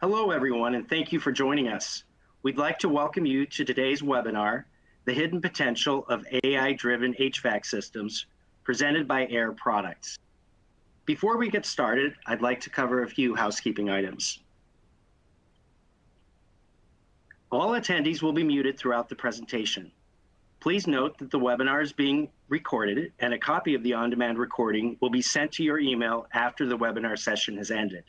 Hello, everyone, and thank you for joining us. We'd like to welcome you to today's webinar, The Hidden Potential of AI-driven HVAC Systems, presented by AIR Products. Before we get started, I'd like to cover a few housekeeping items. All attendees will be muted throughout the presentation. Please note that the webinar is being recorded, and a copy of the on-demand recording will be sent to your email after the webinar session has ended.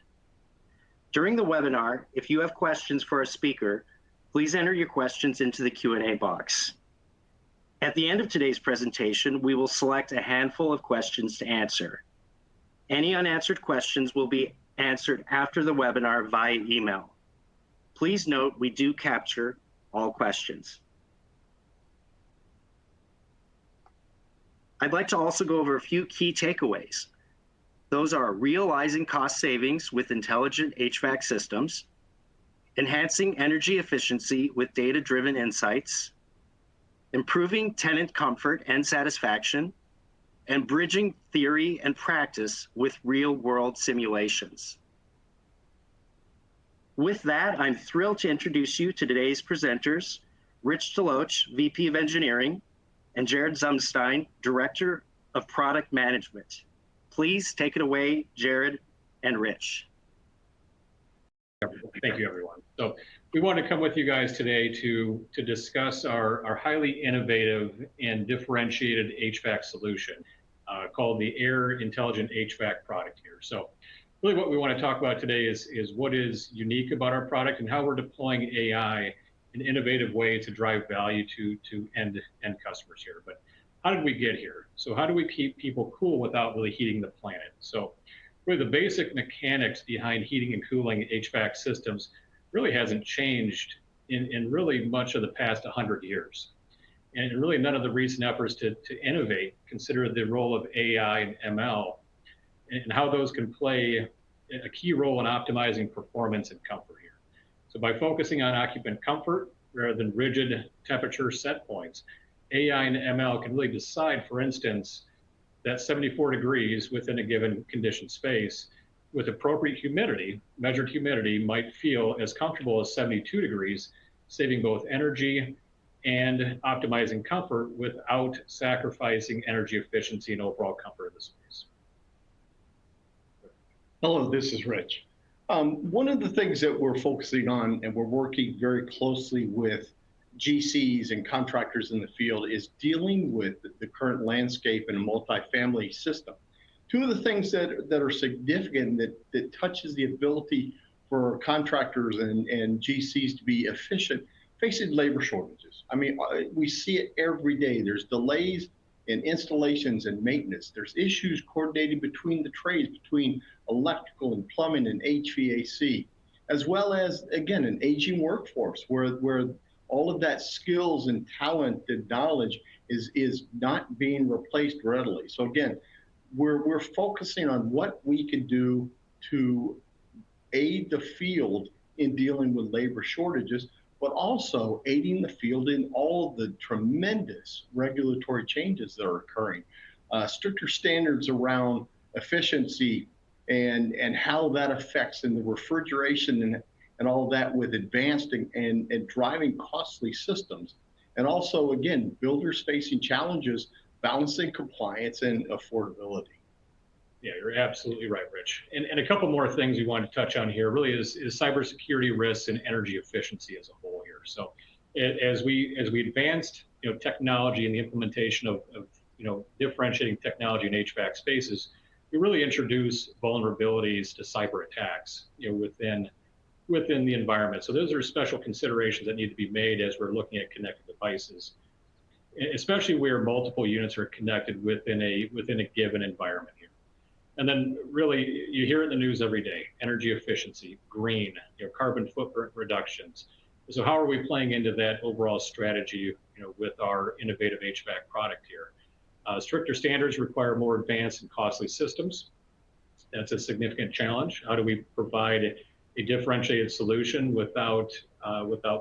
During the webinar, if you have questions for a speaker, please enter your questions into the Q&A box. At the end of today's presentation, we will select a handful of questions to answer. Any unanswered questions will be answered after the webinar via email. Please note we do capture all questions. I'd like to also go over a few key takeaways. Those are realizing cost savings with intelligent HVAC systems, enhancing energy efficiency with data-driven insights, improving tenant comfort and satisfaction, and bridging theory and practice with real-world simulations. With that, I'm thrilled to introduce you to today's presenters, Rich Deloach, VP of Engineering, and Jared Zumstein, Director of Product Management. Please take it away, Jared and Rich. Thank you, everyone. So we want to come with you guys today to discuss our highly innovative and differentiated HVAC solution called the AIR Intelligent HVAC product here. So really what we want to talk about today is what is unique about our product and how we're deploying AI in innovative ways to drive value to end customers here. But how did we get here? So how do we keep people cool without really heating the planet? So really the basic mechanics behind heating and cooling HVAC systems really hasn't changed in really much of the past 100 years. And really none of the recent efforts to innovate consider the role of AI and ML and how those can play a key role in optimizing performance and comfort here. So by focusing on occupant comfort rather than rigid temperature set points, AI and ML can really decide, for instance, that 74 degrees within a given conditioned space with appropriate humidity, measured humidity, might feel as comfortable as 72 degrees, saving both energy and optimizing comfort without sacrificing energy efficiency and overall comfort of the space. Hello, this is Rich. One of the things that we're focusing on, and we're working very closely with GCs and contractors in the field, is dealing with the current landscape in a multifamily system. Two of the things that are significant that touches the ability for contractors and GCs to be efficient, facing labor shortages. I mean, we see it every day. There's delays in installations and maintenance. There's issues coordinating between the trades, between electrical and plumbing and HVAC, as well as, again, an aging workforce where all of that skills and talent and knowledge is not being replaced readily. So again, we're focusing on what we can do to aid the field in dealing with labor shortages, but also aiding the field in all of the tremendous regulatory changes that are occurring. Stricter standards around efficiency and how that affects in the refrigeration and all that with advanced and driving costly systems. And also, again, builders facing challenges balancing compliance and affordability. Yeah, you're absolutely right, Rich. And a couple more things we want to touch on here really is cybersecurity risks and energy efficiency as a whole here. So as we advanced technology and the implementation of differentiating technology in HVAC spaces, we really introduce vulnerabilities to cyber attacks within the environment. So those are special considerations that need to be made as we're looking at connected devices, especially where multiple units are connected within a given environment here. And then really, you hear it in the news every day, energy efficiency, green, carbon footprint reductions. So how are we playing into that overall strategy with our innovative HVAC product here? Stricter standards require more advanced and costly systems. That's a significant challenge. How do we provide a differentiated solution without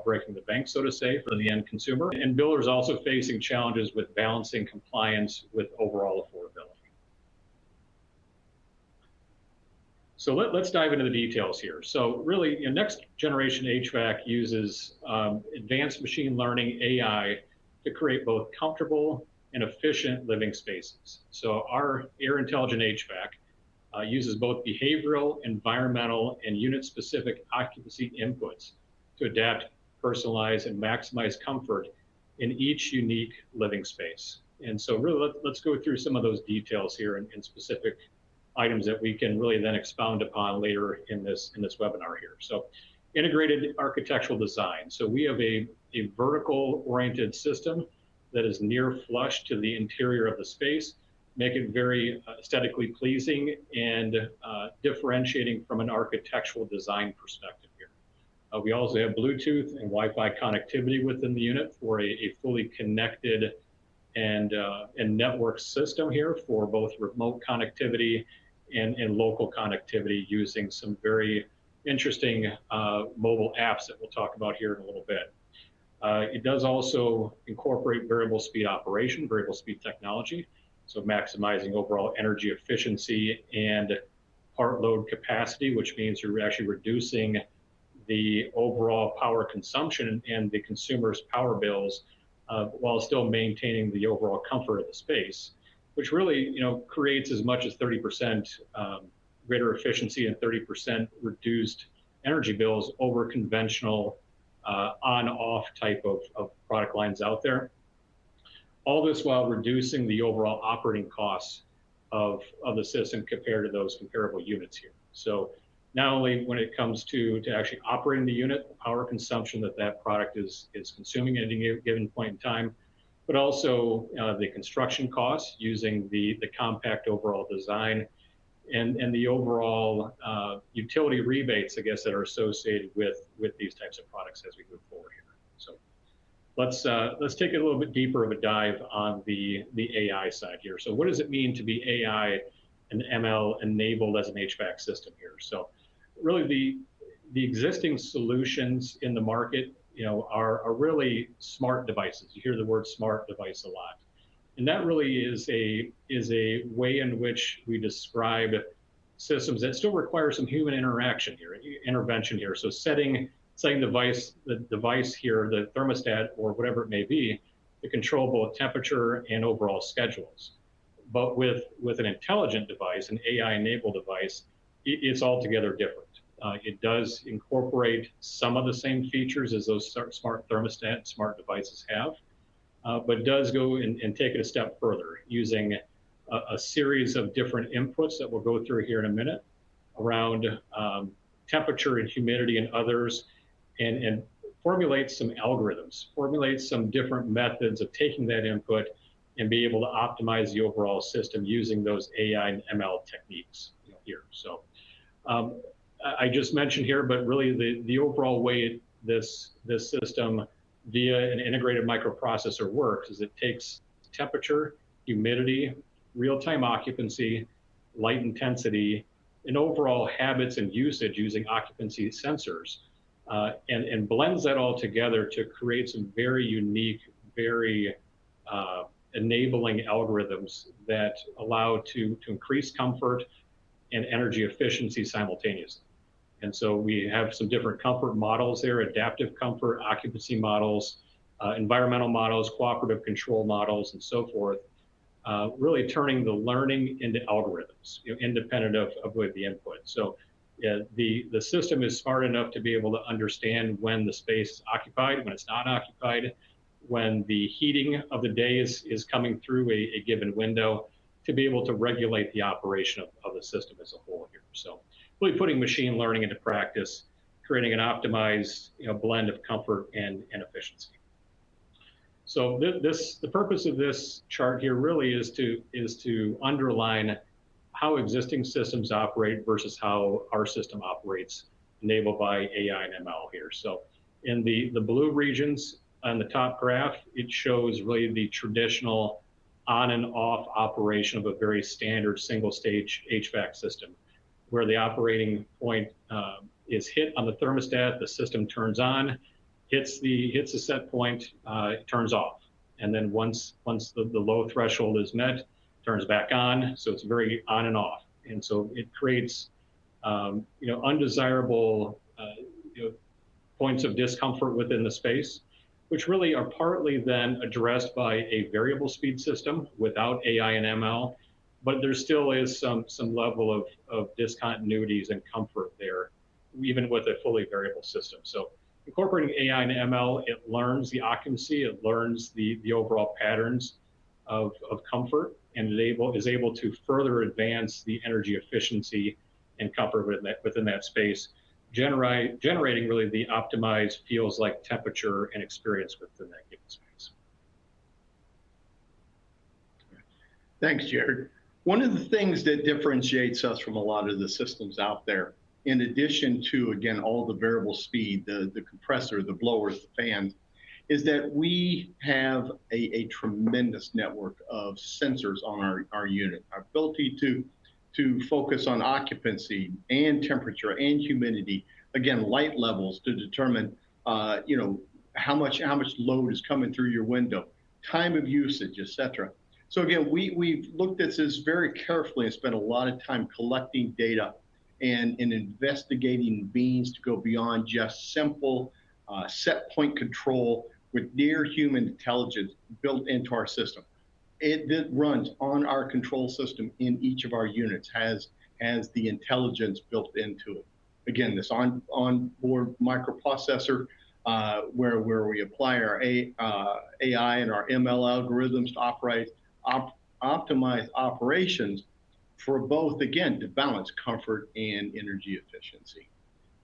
breaking the bank, so to say, for the end consumer? And builders also facing challenges with balancing compliance with overall affordability. So let's dive into the details here. So really, next generation HVAC uses advanced machine learning AI to create both comfortable and efficient living spaces. So our AIR Intelligent HVAC uses both behavioral, environmental, and unit-specific occupancy inputs to adapt, personalize, and maximize comfort in each unique living space. And so really, let's go through some of those details here in specific items that we can really then expound upon later in this webinar here. So integrated architectural design. So we have a vertical-oriented system that is near flush to the interior of the space, make it very aesthetically pleasing and differentiating from an architectural design perspective here. We also have Bluetooth and Wi-Fi connectivity within the unit for a fully connected and network system here for both remote connectivity and local connectivity using some very interesting mobile apps that we'll talk about here in a little bit. It does also incorporate variable speed operation, variable speed technology, so maximizing overall energy efficiency and part load capacity, which means you're actually reducing the overall power consumption and the consumer's power bills while still maintaining the overall comfort of the space, which really creates as much as 30% greater efficiency and 30% reduced energy bills over conventional on-off type of product lines out there. All this while reducing the overall operating costs of the system compared to those comparable units here. So not only when it comes to actually operating the unit, the power consumption that product is consuming at any given point in time, but also the construction costs using the compact overall design and the overall utility rebates, I guess, that are associated with these types of products as we move forward here. So let's take a little bit deeper of a dive on the AI side here. So what does it mean to be AI and ML enabled as an HVAC system here? So really the existing solutions in the market are really smart devices. You hear the word smart device a lot. And that really is a way in which we describe systems that still require some human intervention here. So setting the device here, the thermostat or whatever it may be, to control both temperature and overall schedules. But with an intelligent device, an AI-enabled device, it's altogether different. It does incorporate some of the same features as those smart thermostat, smart devices have, but does go and take it a step further using a series of different inputs that we'll go through here in a minute around temperature and humidity and others, and formulate some algorithms, formulate some different methods of taking that input and be able to optimize the overall system using those AI and ML techniques here. So I just mentioned here, but really the overall way this system via an integrated microprocessor works is it takes temperature, humidity, real-time occupancy, light intensity, and overall habits and usage using occupancy sensors, and blends that all together to create some very unique, very enabling algorithms that allow to increase comfort and energy efficiency simultaneously. And so we have some different comfort models there: adaptive comfort, occupancy models, environmental models, cooperative control models, and so forth, really turning the learning into algorithms, independent of the input. So the system is smart enough to be able to understand when the space is occupied, when it's not occupied, when the heating of the day is coming through a given window, to be able to regulate the operation of the system as a whole here. So really putting machine learning into practice, creating an optimized blend of comfort and efficiency. So the purpose of this chart here really is to underline how existing systems operate versus how our system operates, enabled by AI and ML here. So in the blue regions on the top graph, it shows really the traditional on and off operation of a very standard single stage HVAC system, where the operating point is hit on the thermostat, the system turns on, hits the set point, it turns off. And then once the low threshold is met, turns back on. So it's very on and off. And so it creates undesirable points of discomfort within the space, which really are partly then addressed by a variable speed system without AI and ML, but there still is some level of discontinuities and comfort there, even with a fully variable system. So incorporating AI and ML, it learns the occupancy, it learns the overall patterns of comfort, and is able to further advance the energy efficiency and comfort within that space, generating really the optimized feels like temperature and experience within that given space. Thanks, Jared. One of the things that differentiates us from a lot of the systems out there, in addition to, again, all the variable speed, the compressor, the blowers, the fans, is that we have a tremendous network of sensors on our unit. Our ability to focus on occupancy and temperature and humidity, again, light levels to determine, how much load is coming through your window, time of usage, et cetera. So again, we've looked at this very carefully and spent a lot of time collecting data and investigating means to go beyond just simple set point control with near human intelligence built into our system. It runs on our control system in each of our units, has the intelligence built into it. Again, this onboard microprocessor where we apply our AI and our ML algorithms to optimize operations for both, again, to balance comfort and energy efficiency.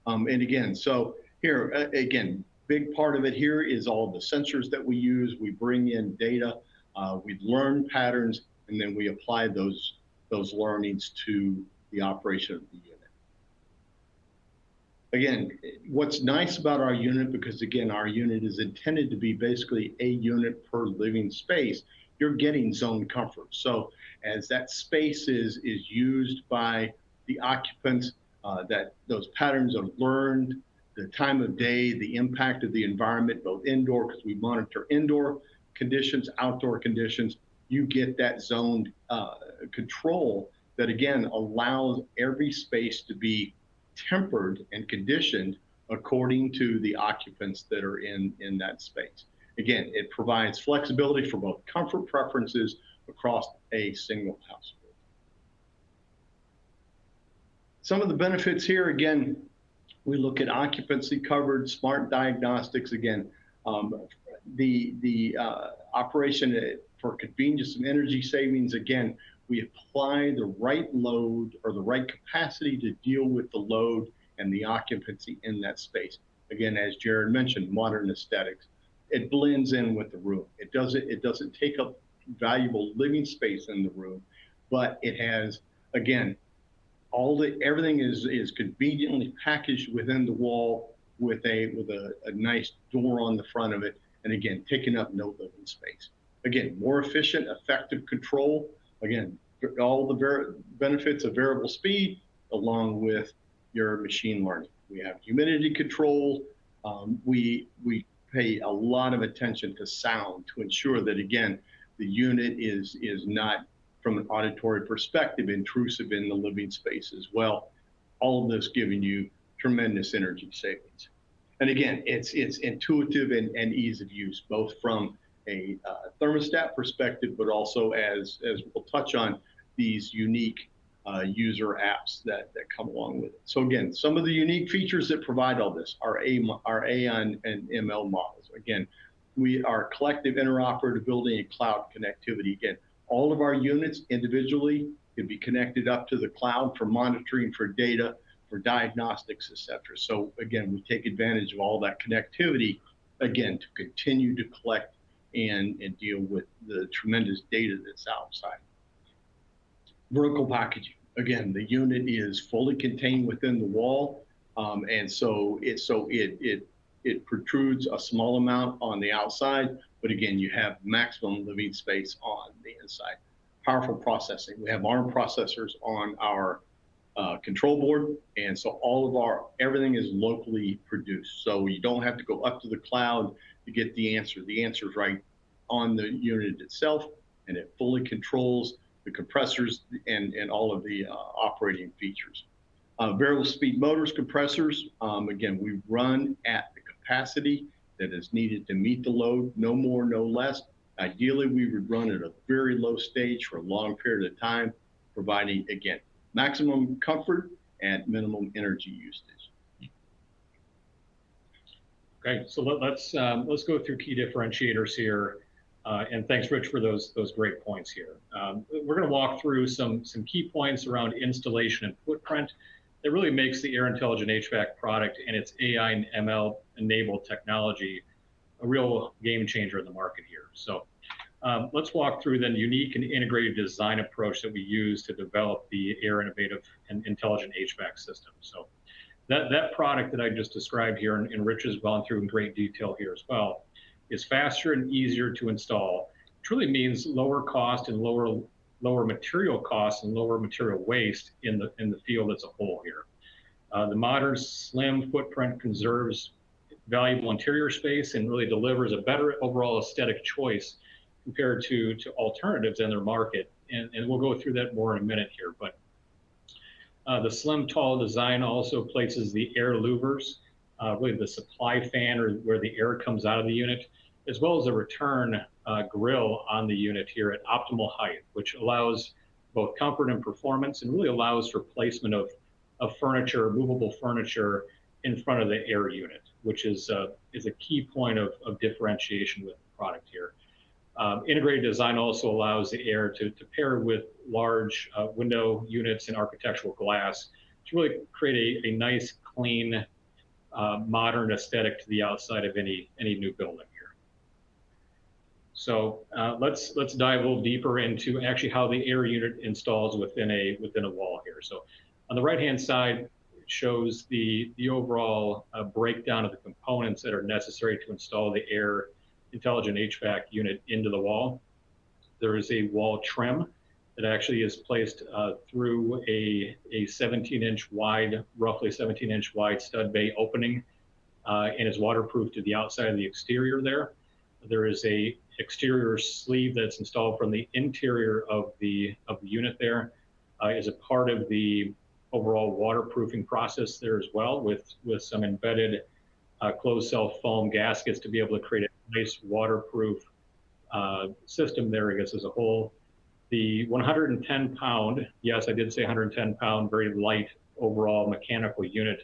And again, so here, again, big part of it here is all the sensors that we use. We bring in data, we learn patterns, and then we apply those learnings to the operation of the unit. Again, what's nice about our unit, because again, our unit is intended to be basically a unit per living space, you're getting zone comfort. So as that space is used by the occupants, that those patterns are learned, the time of day, the impact of the environment, both indoor, because we monitor indoor conditions, outdoor conditions, you get that zoned control that again allows every space to be tempered and conditioned according to the occupants that are in that space. Again, it provides flexibility for both comfort preferences across a single household. Some of the benefits here, again, we look at occupancy covered, smart diagnostics, again, the operation for convenience and energy savings, again, we apply the right load or the right capacity to deal with the load and the occupancy in that space. Again, as Jared mentioned, modern aesthetics. It blends in with the room. It doesn't take up valuable living space in the room, but it has, again, everything is conveniently packaged within the wall with a nice door on the front of it, and again, taking up no living space. Again, more efficient, effective control. Again, all the benefits of variable speed along with your machine learning. We have humidity control. We pay a lot of attention to sound to ensure that, again, the unit is not, from an auditory perspective, intrusive in the living space as well. All of this giving you tremendous energy savings. And again, it's intuitive and ease of use, both from a thermostat perspective, but also as we'll touch on, these unique user apps that come along with it. So again, some of the unique features that provide all this are AI and ML models. Again, our collective interoperability and cloud connectivity. Again, all of our units individually can be connected up to the cloud for monitoring, for data, for diagnostics, et cetera. So again, we take advantage of all that connectivity, again, to continue to collect and deal with the tremendous data that's outside. Vertical packaging. Again, the unit is fully contained within the wall, and so it protrudes a small amount on the outside, but again, you have maximum living space on the inside. Powerful processing. We have ARM processors on our control board, and so everything is locally produced. So you don't have to go up to the cloud to get the answer. The answer is right on the unit itself, and it fully controls the compressors and all of the operating features. Variable speed motors, compressors. Again, we run at the capacity that is needed to meet the load, no more, no less. Ideally, we would run at a very low stage for a long period of time, providing, again, maximum comfort at minimum energy usage. Okay, so let's go through key differentiators here, and thanks, Rich, for those great points here. We're going to walk through some key points around installation and footprint that really makes the AIR Intelligent HVAC product and its AI and ML enabled technology a real game changer in the market here. So let's walk through the unique and integrated design approach that we use to develop the AIR Innovative and Intelligent HVAC system. So that product that I just described here, and Rich has gone through in great detail here as well, is faster and easier to install. It really means lower cost and lower material costs and lower material waste in the field as a whole here. The modern slim footprint conserves valuable interior space and really delivers a better overall aesthetic choice compared to alternatives in their market. And we'll go through that more in a minute here. But the slim, tall design also places the air louvers, really the supply fan or where the air comes out of the unit, as well as a return grill on the unit here at optimal height, which allows both comfort and performance and really allows for placement of furniture, movable furniture in front of the air unit, which is a key point of differentiation with the product here. Integrated design also allows the AIR to pair with large window units and architectural glass to really create a nice, clean, modern aesthetic to the outside of any new building here. So let's dive a little deeper into actually how the AIR unit installs within a wall here. So on the right-hand side, it shows the overall breakdown of the components that are necessary to install the AIR Intelligent HVAC unit into the wall. There is a wall trim that actually is placed through a 17-inch wide, roughly 17-inch wide stud bay opening, and is waterproof to the outside of the exterior there. There is a exterior sleeve that's installed from the interior of the unit there, as a part of the overall waterproofing process there as well, with some embedded closed cell foam gaskets to be able to create a nice waterproof system there, I guess, as a whole. The 110-pound, yes, I did say 110-pound, very light overall mechanical unit,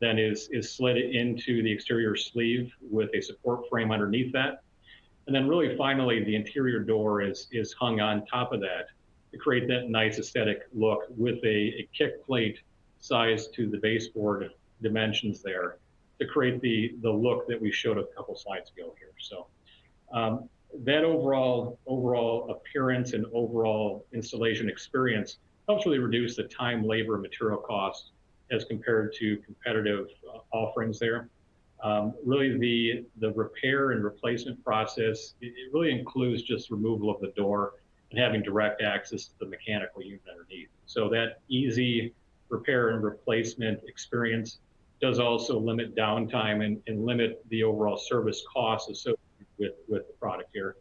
then is slid into the exterior sleeve with a support frame underneath that. And then really finally, the interior door is hung on top of that to create that nice aesthetic look with a kick plate size to the baseboard dimensions there to create the look that we showed a couple slides ago here. So that overall appearance and overall installation experience helps really reduce the time, labor, and material costs as compared to competitive offerings there. Really the repair and replacement process, it really includes just removal of the door and having direct access to the mechanical unit underneath. So that easy repair and replacement experience does also limit downtime and limit the overall service costs associated with the product here.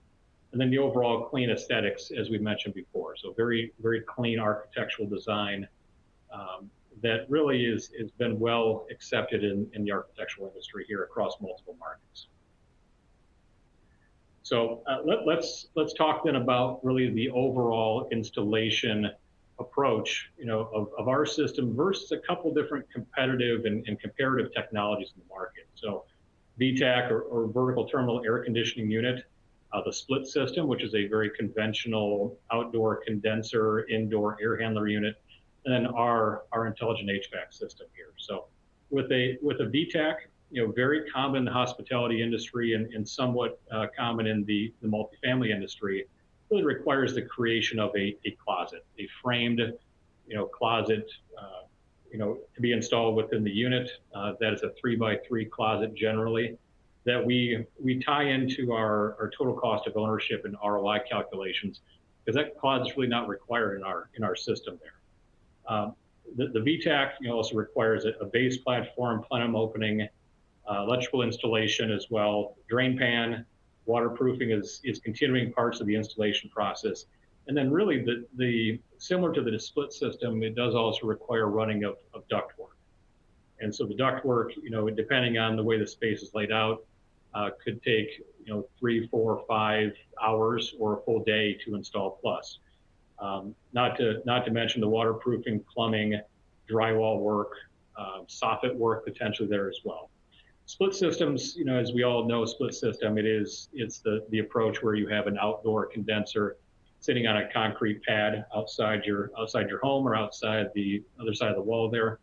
And then the overall clean aesthetics, as we mentioned before. So very, very clean architectural design that really has been well accepted in the architectural industry here across multiple markets. So let's talk then about really the overall installation approach, of our system versus a couple different competitive and comparative technologies in the market. So VTAC or vertical terminal air conditioning unit, the split system, which is a very conventional outdoor condenser, indoor air handler unit, and then our intelligent HVAC system here. So with a VTAC, very common in the hospitality industry and somewhat common in the multifamily industry, really requires the creation of a closet, a framed, closet, to be installed within the unit. That is a 3x3 closet generally that we tie into our total cost of ownership and ROI calculations, because that closet is really not required in our system there. The VTAC also requires a base platform, plenum opening, electrical installation as well, drain pan, waterproofing is continuing parts of the installation process. And then really the similar to the split system, it does also require running of ductwork. And so the ductwork, depending on the way the space is laid out, could take 3, 4, 5 hours or a full day to install plus. Not to mention the waterproofing, plumbing, drywall work, soffit work potentially there as well. Split systems, as we all know, split system, it's the approach where you have an outdoor condenser sitting on a concrete pad outside your home or outside the other side of the wall there.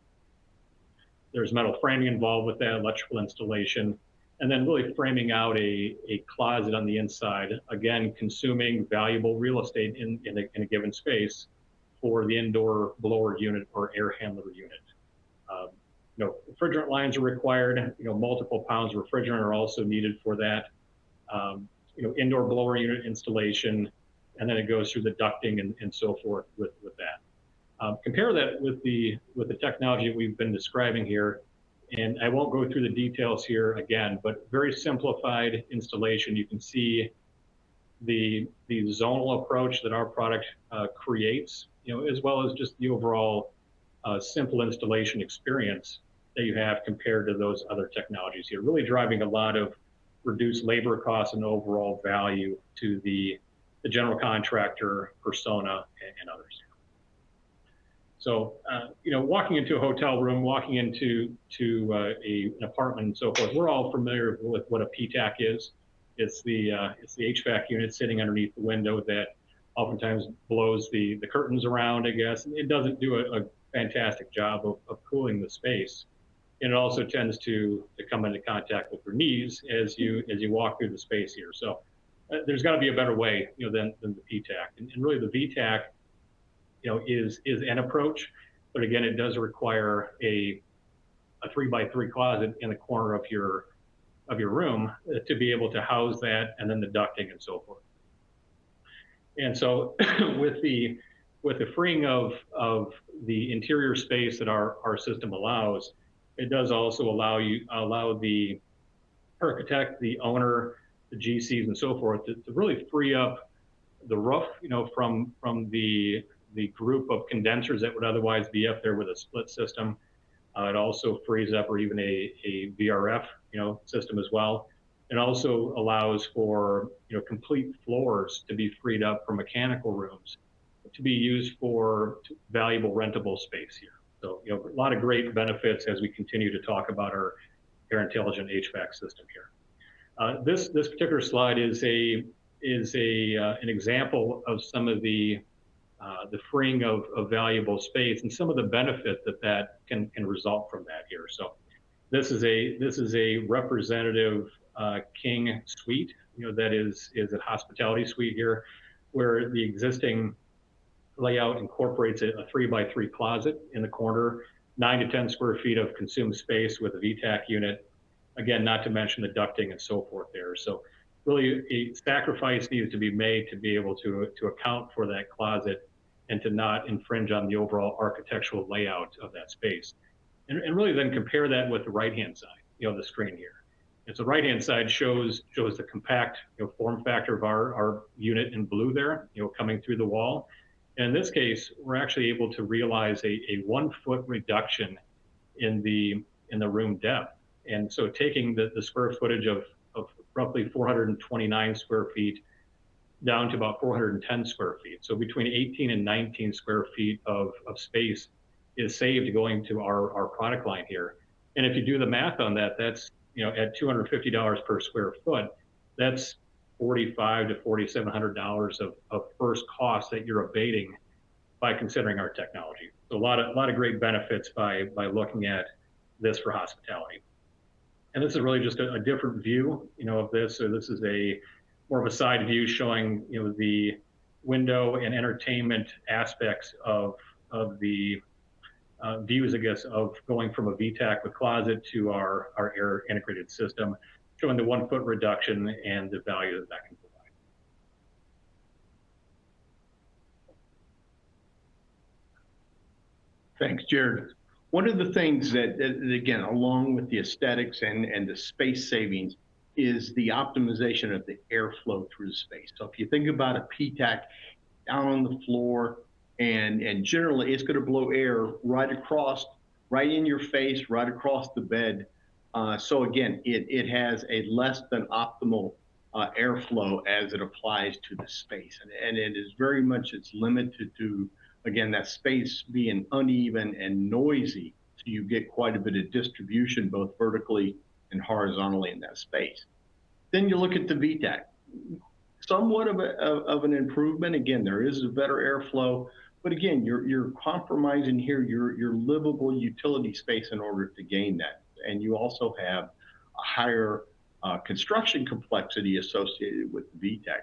There's metal framing involved with that, electrical installation, and then really framing out a closet on the inside, again, consuming valuable real estate in a given space for the indoor blower unit or air handler unit. Refrigerant lines are required, multiple pounds of refrigerant are also needed for that. Indoor blower unit installation, and then it goes through the ducting and so forth with that. Compare that with the technology we've been describing here, and I won't go through the details here again, but very simplified installation. You can see the zonal approach that our product creates, as well as just the overall simple installation experience that you have compared to those other technologies here, really driving a lot of reduced labor costs and overall value to the general contractor persona and others. So, walking into a hotel room, walking into an apartment and so forth, we're all familiar with what a PTAC is. It's the HVAC unit sitting underneath the window that oftentimes blows the curtains around, I guess. And it doesn't do a fantastic job of cooling the space. And it also tends to come into contact with your knees as you walk through the space here. So there's got to be a better way, than the PTAC. And really the VTAC, is an approach, but again, it does require a 3x3 closet in the corner of your room to be able to house that, and then the ducting and so forth. And so with the freeing of the interior space that our system allows, it does also allow the architect, the owner, the GCs and so forth to really free up the roof, from the group of condensers that would otherwise be up there with a split system. It also frees up, or even a VRF, system as well. It also allows for, complete floors to be freed up from mechanical rooms to be used for valuable rentable space here. So, a lot of great benefits as we continue to talk about our AIR Intelligent HVAC system here. This particular slide is an example of some of the freeing of valuable space and some of the benefit that can result from that here. So this is a representative king suite, that is a hospitality suite here, where the existing layout incorporates a 3x3 closet in the corner, 9 to 10 square feet of consumed space with a VTAC unit. Again, not to mention the ducting and so forth there. So really a sacrifice needs to be made to be able to account for that closet and to not infringe on the overall architectural layout of that space. And really then compare that with the right-hand side, of the screen here. And so right-hand side shows the compact, form factor of our unit in blue there, coming through the wall. And in this case, we're actually able to realize a 1 foot reduction in the room depth. And so taking the square footage of roughly 429 square feet down to about 410 square feet. So between 18 and 19 square feet of space is saved going to our product line here. And if you do the math on that, that's, at $250 per square foot, that's $4,500 to $4,700 of first cost that you're abating by considering our technology. So a lot of great benefits by looking at this for hospitality. And this is really just a different view, of this. So this is more of a side view showing, the window and entertainment aspects of the views, I guess, of going from a VTAC with closet to our AIR integrated system, showing the 1 foot reduction and the value that can provide. Thanks, Jared. One of the things that again, along with the aesthetics and the space savings, is the optimization of the airflow through space. So if you think about a PTAC down on the floor, And generally it's going to blow air right across, right in your face, right across the bed. So again, it has a less than optimal airflow as it applies to the space. And it is very much, it's limited to, again, that space being uneven and noisy. So you get quite a bit of distribution, both vertically and horizontally in that space. Then you look at the VTAC. Somewhat of an improvement. Again, there is a better airflow, but again, you're compromising here your livable utility space in order to gain that. And you also have a higher construction complexity associated with the VTAC.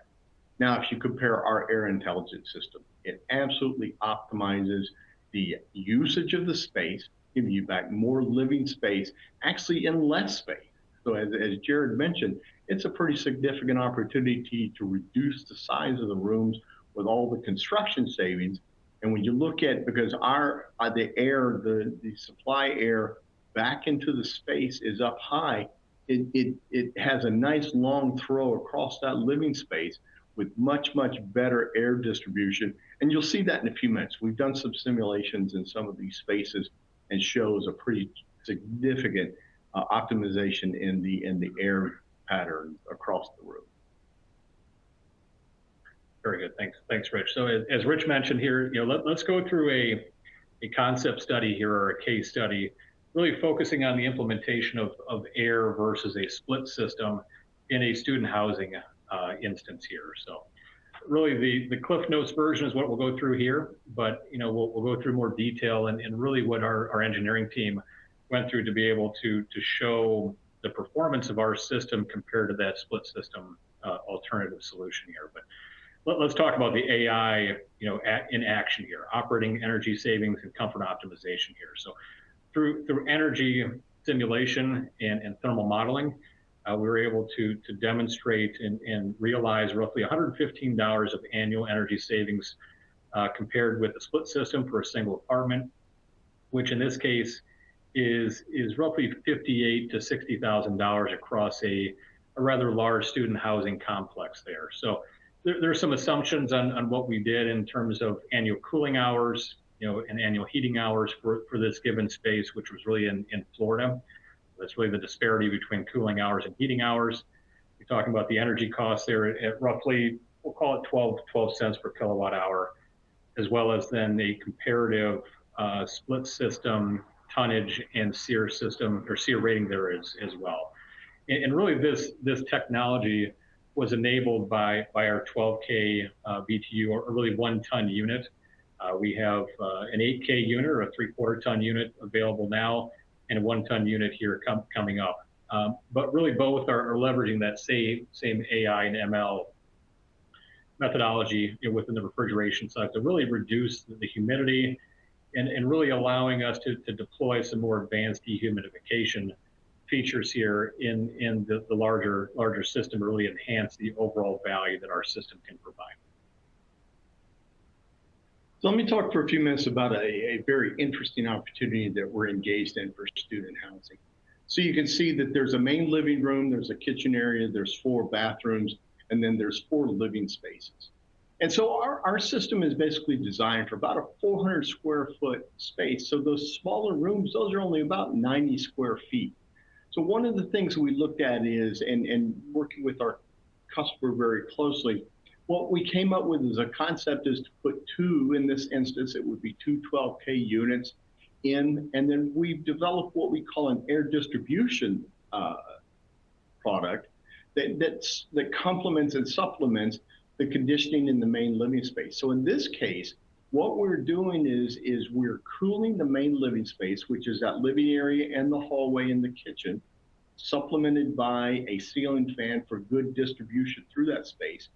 Now, if you compare our air intelligence system, it absolutely optimizes the usage of the space, giving you back more living space, actually in less space. So as Jared mentioned, it's a pretty significant opportunity to reduce the size of the rooms with all the construction savings. And when you look at, because the supply air back into the space is up high, it has a nice long throw across that living space with much better air distribution. And you'll see that in a few minutes. We've done some simulations in some of these spaces and shows a pretty significant optimization in the air pattern across the room. Very good. Thanks, Rich. So as Rich mentioned here, let's go through a concept study here, or a case study, really focusing on the implementation of air versus a split system in a student housing instance here. So really the Cliff Notes version is what we'll go through here, but we'll go through more detail and really what our engineering team went through to be able to show the performance of our system compared to that split system alternative solution here. But let's talk about the AI, in action here, operating energy savings and comfort optimization here. So through energy simulation and thermal modeling, we were able to demonstrate and realize roughly $115 of annual energy savings compared with the split system for a single apartment, which in this case is roughly $58,000 to $60,000 across a rather large student housing complex there. So there's some assumptions on what we did in terms of annual cooling hours, and annual heating hours for this given space, which was really in Florida. That's really the disparity between cooling hours and heating hours. You're talking about the energy costs there at roughly, we'll call it 12 cents per kilowatt hour, as well as then a comparative split system tonnage and SEER system, or SEER rating there as well. And really this technology was enabled by our 12K BTU, or really 1 ton unit. We have an 8K unit, or a 3/4 ton unit available now, and a 1 ton unit here coming up. But really both are leveraging that same AI and ML methodology within the refrigeration side to really reduce the humidity and really allowing us to deploy some more advanced dehumidification features here in the larger system, really enhance the overall value that our system can provide. So let me talk for a few minutes about a very interesting opportunity that we're engaged in for student housing. So you can see that there's a main living room, there's a kitchen area, there's 4 bathrooms, and then there's 4 living spaces. And so our system is basically designed for about a 400 square foot space. So those smaller rooms, those are only about 90 square feet. So one of the things we looked at is, and working with our customer very closely, what we came up with as a concept is to put 2, in this instance, it would be 2 12K units in, and then we've developed what we call an air distribution product that complements and supplements the conditioning in the main living space. So in this case, what we're doing is we're cooling the main living space, which is that living area and the hallway and the kitchen, supplemented by a ceiling fan for good distribution through that space.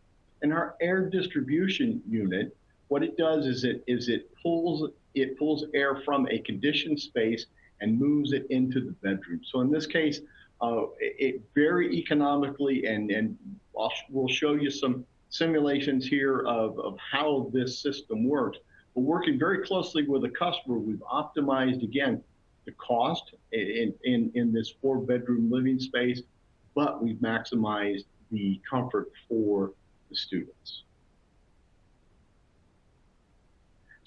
And our air distribution unit, what it does is it pulls air from a conditioned space and moves it into the bedroom. So in this case, it very economically, and we'll show you some simulations here of how this system works. But working very closely with the customer, we've optimized, again, the cost in this 4-bedroom living space, but we've maximized the comfort for the students.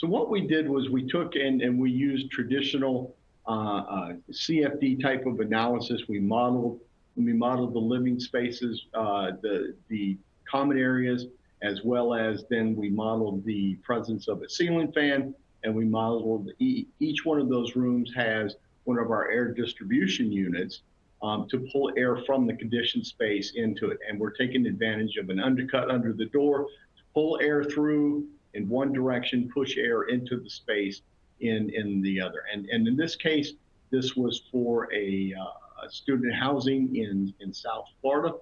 So what we did was we took and we used traditional CFD type of analysis. We modeled the living spaces, the common areas, as well as then we modeled the presence of a ceiling fan, and we modeled each one of those rooms has one of our air distribution units to pull air from the conditioned space into it. And we're taking advantage of an undercut under the door to pull air through in one direction, push air into the space in the other. And in this case, this was for a student housing in South Florida,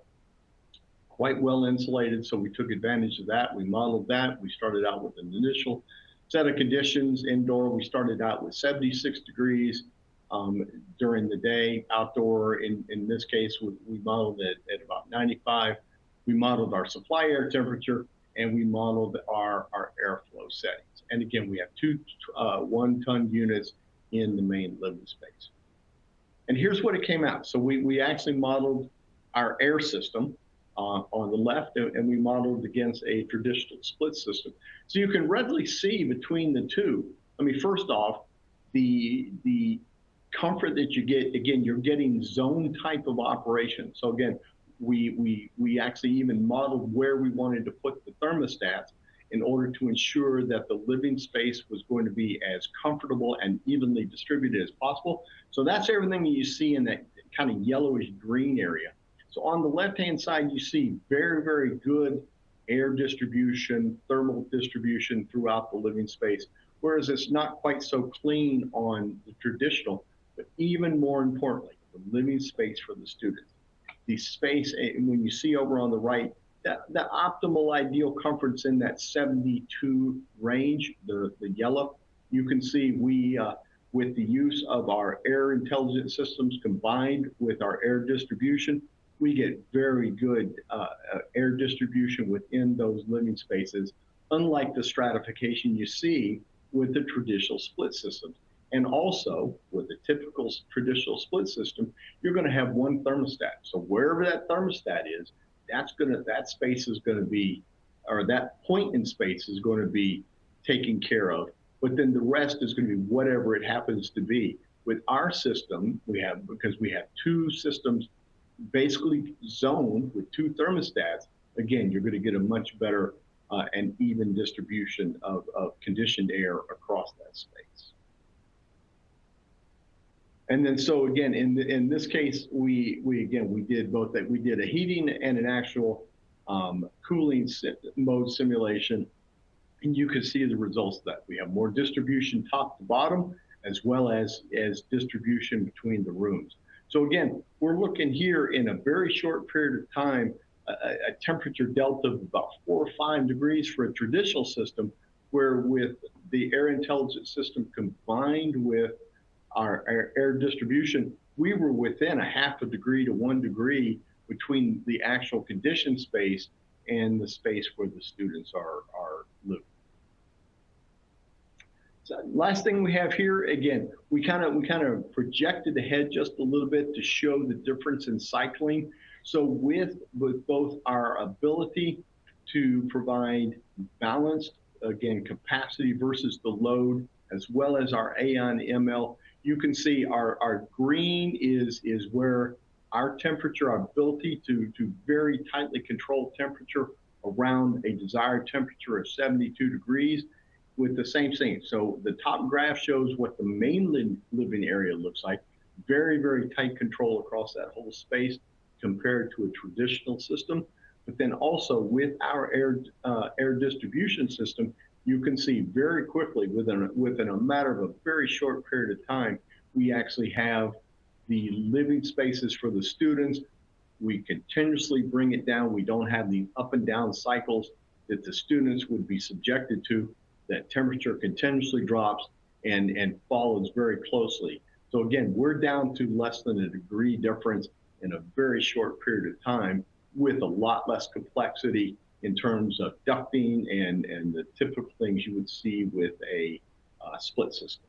quite well insulated. So we took advantage of that. We modeled that. We started out with an initial set of conditions indoor. We started out with 76 degrees during the day. Outdoor, in this case, we modeled it at about 95. We modeled our supply air temperature, and we modeled our airflow settings. And again, we have two 1-ton units in the main living space. And here's what it came out. So we actually modeled our air system on the left, and we modeled against a traditional split system. So you can readily see between the two. I mean, first off, the comfort that you get, again, you're getting zone type of operation. So again, we actually even modeled where we wanted to put the thermostats in order to ensure that the living space was going to be as comfortable and evenly distributed as possible. So that's everything that you see in that kind of yellowish green area. So on the left-hand side, you see very, very good air distribution, thermal distribution throughout the living space, whereas it's not quite so clean on the traditional, but even more importantly, the living space for the students. The space, when you see over on the right, the optimal ideal comfort's in that 72 range, the yellow. You can see we, with the use of our air intelligent systems combined with our air distribution, we get very good air distribution within those living spaces, unlike the stratification you see with the traditional split systems. And also, with the typical traditional split system, you're going to have one thermostat. So wherever that thermostat is, that space is going to be, or that point in space is going to be taken care of. But then the rest is going to be whatever it happens to be. With our system, because we have two systems basically zoned with two thermostats, again, you're going to get a much better and even distribution of conditioned air across that space. And then, so again, in this case, we did both that. We did a heating and an actual cooling mode simulation, and you can see the results of that. We have more distribution top to bottom, as well as distribution between the rooms. So again, we're looking here in a very short period of time, a temperature delta of about 4 or 5 degrees for a traditional system, where with the air intelligence system combined with our air distribution, we were within a 0.5 degree to 1 degree between the actual conditioned space and the space where the students are living. So last thing we have here, again, we kind of projected ahead just a little bit to show the difference in cycling. So with both our ability to provide balanced, again, capacity versus the load, as well as our AI and ML, you can see our green is where our temperature, our ability to very tightly control temperature around a desired temperature of 72 degrees with the same thing. So the top graph shows what the main living area looks like. Very, very tight control across that whole space compared to a traditional system. But then also with our air distribution system, you can see very quickly, within a matter of a very short period of time, we actually have the living spaces for the students. We continuously bring it down. We don't have the up and down cycles that the students would be subjected to. That temperature continuously drops and follows very closely. So again, we're down to less than a degree difference in a very short period of time, with a lot less complexity in terms of ducting and the typical things you would see with a split system.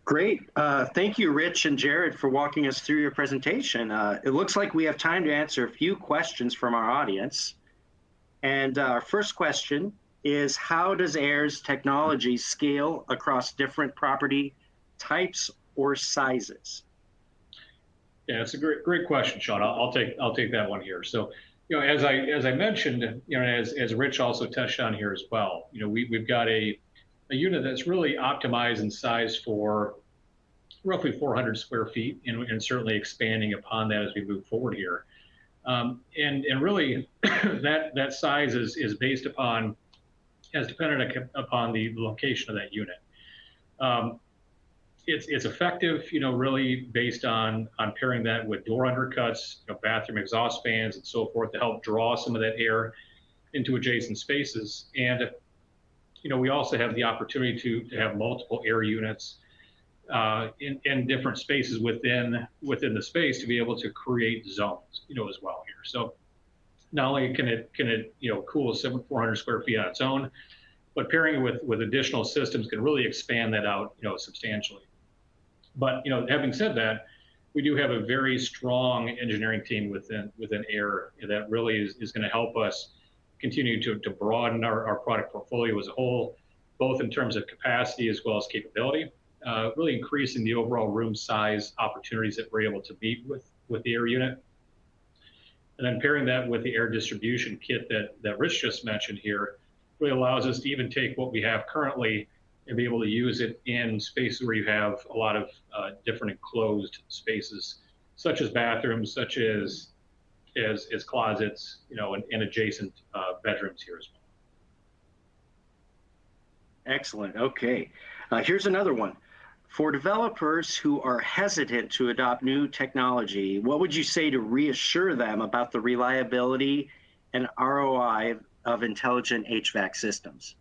Great. Thank you, Rich and Jared, for walking us through your presentation. It looks like we have time to answer a few questions from our audience. And our first question is, how does AIR's technology scale across different property types or sizes? Yeah, it's a great question, Sean. I'll take that one here. So, as I mentioned, as Rich also touched on here as well, we've got a unit that's really optimized and sized for roughly 400 square feet, and certainly expanding upon that as we move forward here. And really, that size is based upon, as dependent upon the location of that unit. It's effective, really based on pairing that with door undercuts, bathroom exhaust fans, and so forth to help draw some of that air into adjacent spaces. And we also have the opportunity to have multiple air units in different spaces within the space to be able to create zones, as well here. So not only can it cool 400 square feet on its own, but pairing it with additional systems can really expand that out, substantially. But having said that, we do have a very strong engineering team within AIR that really is going to help us continue to broaden our product portfolio as a whole, both in terms of capacity as well as capability, really increasing the overall room size opportunities that we're able to meet with the AIR unit. And then pairing that with the air distribution kit that Rich just mentioned here really allows us to even take what we have currently and be able to use it in spaces where you have a lot of different enclosed spaces, such as bathrooms, such as closets, and adjacent bedrooms here as well. Excellent. Okay. Here's another one. For developers who are hesitant to adopt new technology, what would you say to reassure them about the reliability and ROI of intelligent HVAC systems?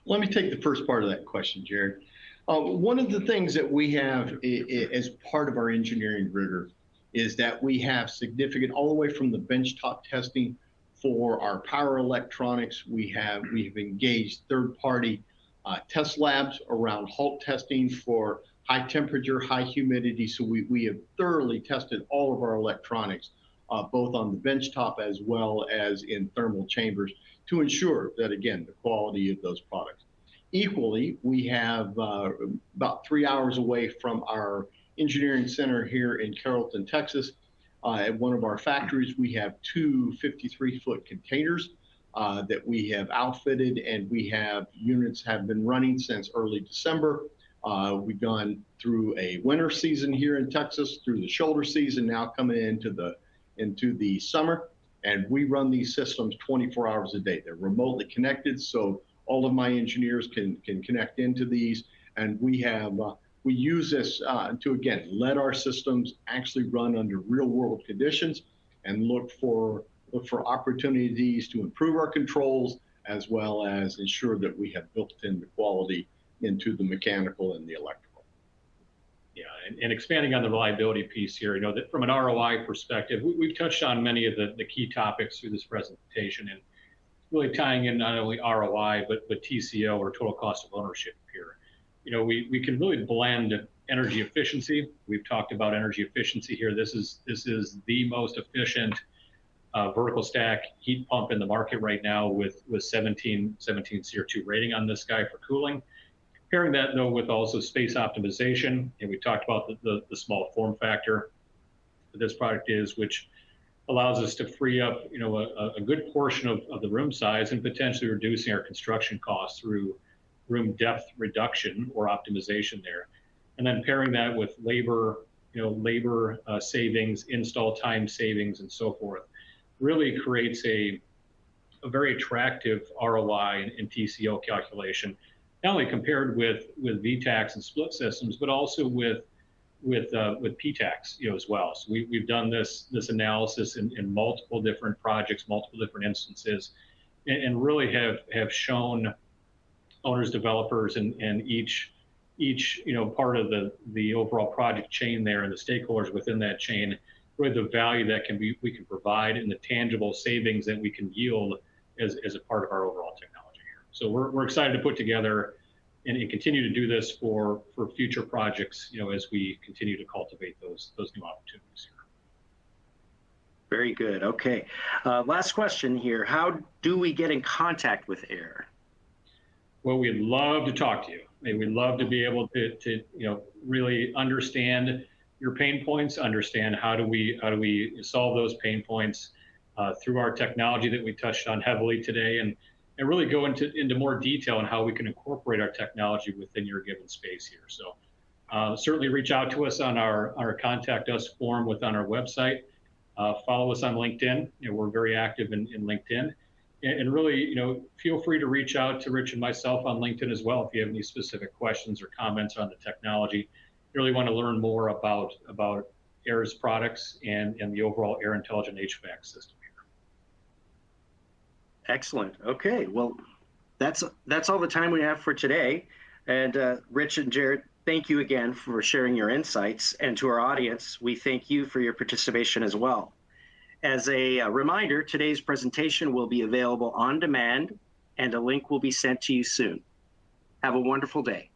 Let me take the first part of that question, Jared. One of the things that we have as part of our engineering rigor is that we have significant, all the way from the benchtop testing for our power electronics. We have engaged third-party test labs around halt testing for high temperature, high humidity. So we have thoroughly tested all of our electronics, both on the benchtop as well as in thermal chambers, to ensure that, again, the quality of those products. Equally, we have about 3 hours away from our engineering center here in Carrollton, Texas. At one of our factories, we have two 53-foot containers that we have outfitted, and we have units have been running since early December. We've gone through a winter season here in Texas, through the shoulder season, now coming into the summer, and we run these systems 24 hours a day. They're remotely connected, so all of my engineers can connect into these, and we use this to, again, let our systems actually run under real world conditions and look for opportunities to improve our controls, as well as ensure that we have built in the quality into the mechanical and the electrical. Yeah, and expanding on the reliability piece here, that from an ROI perspective, we've touched on many of the key topics through this presentation, and really tying in not only ROI, but TCO, or total cost of ownership here. We can really blend energy efficiency. We've talked about energy efficiency here. This is the most efficient vertical stack heat pump in the market right now, with 17 SEER2 rating on this guy for cooling. Pairing that, though, with also space optimization, and we talked about the small form factor that this product is, which allows us to free up a good portion of the room size, and potentially reducing our construction costs through room depth reduction or optimization there. And then pairing that with labor savings, install time savings, and so forth, really creates a very attractive ROI and TCO calculation, not only compared with VTAX and split systems, but also with PTAX, as well. So we've done this analysis in multiple different projects, multiple different instances, and really have shown owners, developers, and each part of the overall project chain there, and the stakeholders within that chain, really the value that we can provide, and the tangible savings that we can yield as a part of our overall technology here. So we're excited to put together and continue to do this for future projects, as we continue to cultivate those new opportunities here. Very good. Okay. Last question here. How do we get in contact with AIR? Well, we'd love to talk to you. We'd love to be able to really understand your pain points, understand how do we solve those pain points through our technology that we touched on heavily today, and really go into more detail on how we can incorporate our technology within your given space here. So certainly reach out to us on our Contact Us form on our website. Follow us on LinkedIn. We're very active in LinkedIn. And really, feel free to reach out to Rich and myself on LinkedIn as well if you have any specific questions or comments on the technology. You really want to learn more about AIR's products and the overall AIR Intelligent HVAC system here. Excellent. Okay. Well, that's all the time we have for today. And Rich and Jared, thank you again for sharing your insights. And to our audience, we thank you for your participation as well. As a reminder, today's presentation will be available on demand, and a link will be sent to you soon. Have a wonderful day.